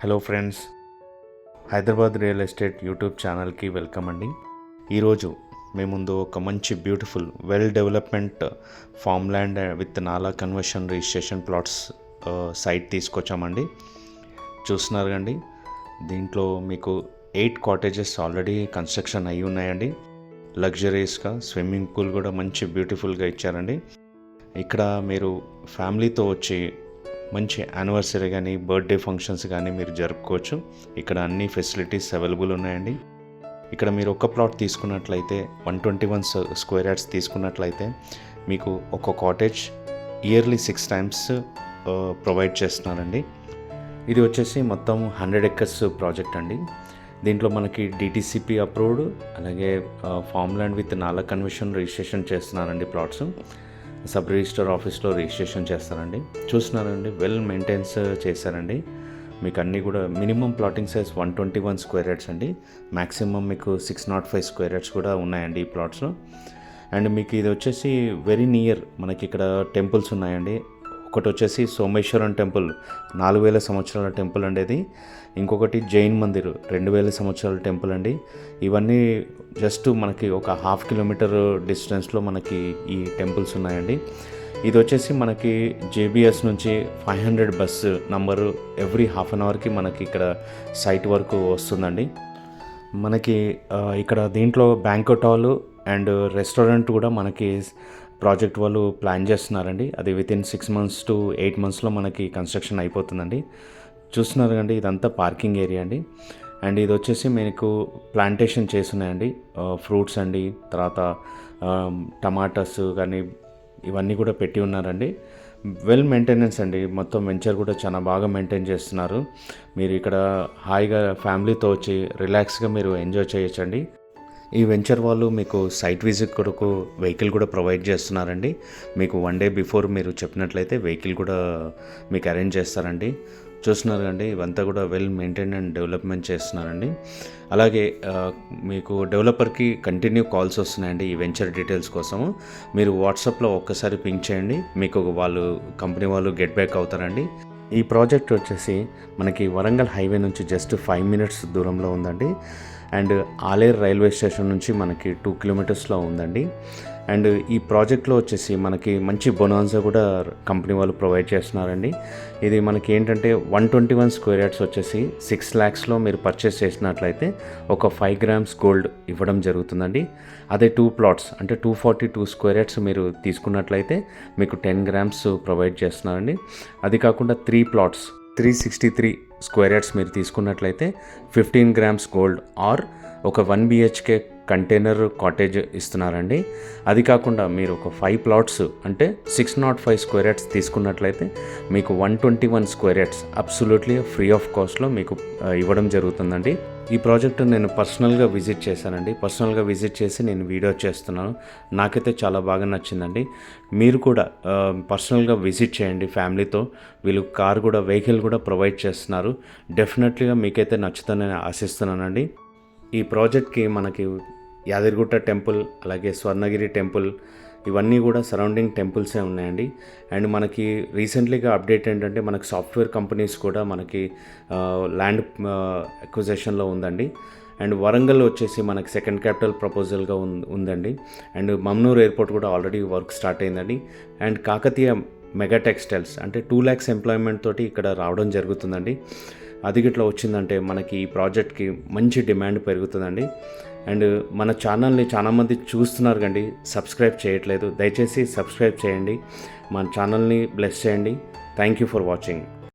Hello friends, Hyderabad real estate YouTube ఛానల్కి welcome అండి. ఈరోజు మేము ముందు ఒక మంచి beautiful well development farm land with నాలా కన్వర్షన్ రిజిస్ట్రేషన్ ప్లాట్స్ సైట్ తీసుకొచ్చామండి. చూస్తున్నారు కండి, దీంట్లో మీకు 8 కాటేజెస్ ఆల్రెడీ కన్స్ట్రక్షన్ అయ్యి ఉన్నాయండి. లగ్జరీస్గా స్విమ్మింగ్ పూల్ కూడా మంచి బ్యూటిఫుల్గా ఇచ్చారండి. ఇక్కడ మీరు ఫ్యామిలీతో వచ్చి మంచి యానివర్సరీ కానీ బర్త్డే ఫంక్షన్స్ కానీ మీరు జరుపుకోవచ్చు. ఇక్కడ అన్ని ఫెసిలిటీస్ అవైలబుల్ ఉన్నాయండి. ఇక్కడ మీరు ఒక ప్లాట్ తీసుకున్నట్లయితే 121 స్క్వేర్ యార్డ్స్ తీసుకున్నట్లయితే మీకు ఒక కాటేజ్ ఇయర్లీ 6 times ప్రొవైడ్ చేస్తున్నారండి. ఇది వచ్చేసి మొత్తం 100 acres ప్రాజెక్ట్ అండి. దీంట్లో మనకి డిటిసిపి అప్రూవ్డ్, అలాగే ఫామ్ ల్యాండ్ విత్ నాలా కన్వర్షన్ రిజిస్ట్రేషన్ చేస్తున్నారండి. ప్లాట్స్ సబ్ రిజిస్టర్ ఆఫీస్లో రిజిస్ట్రేషన్ చేస్తారండి. చూస్తున్నారండి, వెల్ మెయింటైన్స్ చేశారండి. మీకు అన్నీ కూడా minimum plotting size 121 square yards అండి. మ్యాక్సిమం మీకు 605 స్క్వేర్ యార్డ్స్ కూడా ఉన్నాయండి ఈ ప్లాట్స్లో. అండ్ మీకు ఇది వచ్చేసి వెరీ నియర్ మనకి ఇక్కడ టెంపుల్స్ ఉన్నాయండి. ఒకటి వచ్చేసి సోమేశ్వరం టెంపుల్ 4000 సంవత్సరాల టెంపుల్ అండి అది. ఇంకొకటి జైన్ మందిర్ 2000 సంవత్సరాల టెంపుల్ అండి. ఇవన్నీ జస్ట్ మనకి ఒక 1/2 kilometer డిస్టెన్స్లో మనకి ఈ టెంపుల్స్ ఉన్నాయండి. ఇది వచ్చేసి మనకి జేబీఎస్ నుంచి 500 bus number every half an అవర్కి మనకి ఇక్కడ సైట్ వరకు వస్తుందండి. మనకి ఇక్కడ దీంట్లో బ్యాంక్వెట్ హాల్ అండ్ రెస్టారెంట్ కూడా మనకి ప్రాజెక్ట్ వాళ్ళు ప్లాన్ చేస్తున్నారండి. అది వితిన్ 6 months to 8 monthsలో మనకి కన్స్ట్రక్షన్ అయిపోతుందండి. చూస్తున్నారు కండి, ఇదంతా పార్కింగ్ ఏరియా అండి. అండ్ ఇది వచ్చేసి మీకు ప్లాంటేషన్ చేస్తున్నాయండి, ఫ్రూట్స్ అండి, తర్వాత టమాటాస్ కానీ ఇవన్నీ కూడా పెట్టి ఉన్నారండి. వెల్ మెయింటెనెన్స్ అండి. మొత్తం వెంచర్ కూడా చాలా బాగా మెయింటైన్ చేస్తున్నారు. మీరు ఇక్కడ హాయిగా ఫ్యామిలీతో వచ్చి రిలాక్స్గా మీరు ఎంజాయ్ చేయొచ్చండి. ఈ వెంచర్ వాళ్ళు మీకు సైట్ విజిట్ కొరకు వెహికల్ కూడా ప్రొవైడ్ చేస్తున్నారండి. మీకు 1 day బిఫోర్ మీరు చెప్పినట్లయితే వెహికల్ కూడా మీకు అరేంజ్ చేస్తారండి. చూస్తున్నారు కండి, ఇవంతా కూడా వెల్ మెయింటైన్ అండ్ డెవలప్మెంట్ చేస్తున్నారండి. అలాగే మీకు డెవలపర్కి కంటిన్యూ కాల్స్ వస్తున్నాయండి ఈ వెంచర్ డీటెయిల్స్ కోసము. మీరు వాట్సాప్లో ఒక్కసారి పింక్ చేయండి, మీకు వాళ్ళు కంపెనీ వాళ్ళు గెట్ బ్యాక్ అవుతారండి. ఈ ప్రాజెక్ట్ వచ్చేసి మనకి వరంగల్ హైవే నుంచి జస్ట్ 5 minutes దూరంలో ఉందండి. అండ్ ఆలేరు రైల్వే స్టేషన్ నుంచి మనకి 2 kilometersలో ఉందండి. అండ్ ఈ ప్రాజెక్ట్లో వచ్చేసి మనకి మంచి బొనాన్సా కూడా కంపెనీ వాళ్ళు ప్రొవైడ్ చేస్తున్నారండి. ఇది మనకి ఏంటంటే 121 స్క్వేర్ యార్డ్స్ వచ్చేసి 6 lakhsలో మీరు పర్చేస్ చేసినట్లయితే ఒక 5 grams గోల్డ్ ఇవ్వడం జరుగుతుందండి. అదే 2 plots అంటే 242 స్క్వేర్ యార్డ్స్ మీరు తీసుకున్నట్లయితే మీకు 10 grams ప్రొవైడ్ చేస్తున్నారండి. అది కాకుండా 3 plots 363 స్క్వేర్ యార్డ్స్ మీరు తీసుకున్నట్లయితే 15 grams గోల్డ్ ఆర్ ఒక 1 BHK కంటైనర్ కాటేజ్ ఇస్తున్నారండి. అది కాకుండా మీరు ఒక 5 plots అంటే 605 స్క్వేర్ యార్డ్స్ తీసుకున్నట్లయితే మీకు 121 square yards absolutely free of కాస్ట్లో మీకు ఇవ్వడం జరుగుతుందండి. ఈ ప్రాజెక్టు నేను పర్సనల్గా విజిట్ చేశానండి. పర్సనల్గా విజిట్ చేసి నేను వీడియో చేస్తున్నాను. నాకైతే చాలా బాగా నచ్చిందండి. మీరు కూడా పర్సనల్గా విజిట్ చేయండి ఫ్యామిలీతో. వీళ్ళు కార్ కూడా వెహికల్ కూడా ప్రొవైడ్ చేస్తున్నారు. డెఫినెట్లీగా మీకైతే నచ్చుతుందని ఆశిస్తున్నానండి. ఈ ప్రాజెక్ట్కి మనకి యాదగిరిగుట్ట టెంపుల్, అలాగే స్వర్ణగిరి టెంపుల్, ఇవన్నీ కూడా సరౌండింగ్ టెంపుల్సే ఉన్నాయండి. అండ్ మనకి రీసెంట్లీగా అప్డేట్ ఏంటంటే మనకి సాఫ్ట్వేర్ కంపెనీస్ కూడా మనకి ల్యాండ్ అక్విజిషన్లో ఉందండి. అండ్ వరంగల్ వచ్చేసి మనకి సెకండ్ క్యాపిటల్ ప్రపోజల్గా ఉందండి. అండ్ మమ్నూర్ ఎయిర్పోర్ట్ కూడా ఆల్రెడీ వర్క్ స్టార్ట్ అయిందండి. అండ్ కాకతీయ మెగా టెక్స్టైల్స్ అంటే 2 lakhs ఎంప్లాయ్మెంట్ తోటి ఇక్కడ రావడం జరుగుతుందండి. అది గిట్లా వచ్చిందంటే మనకి ఈ ప్రాజెక్ట్కి మంచి డిమాండ్ పెరుగుతుందండి. అండ్ మన ఛానల్ని చాలామంది చూస్తున్నారు కండి, సబ్స్క్రైబ్ చేయట్లేదు. దయచేసి సబ్స్క్రైబ్ చేయండి, మన ఛానల్ని బ్లెస్ చేయండి. Thank you for watching.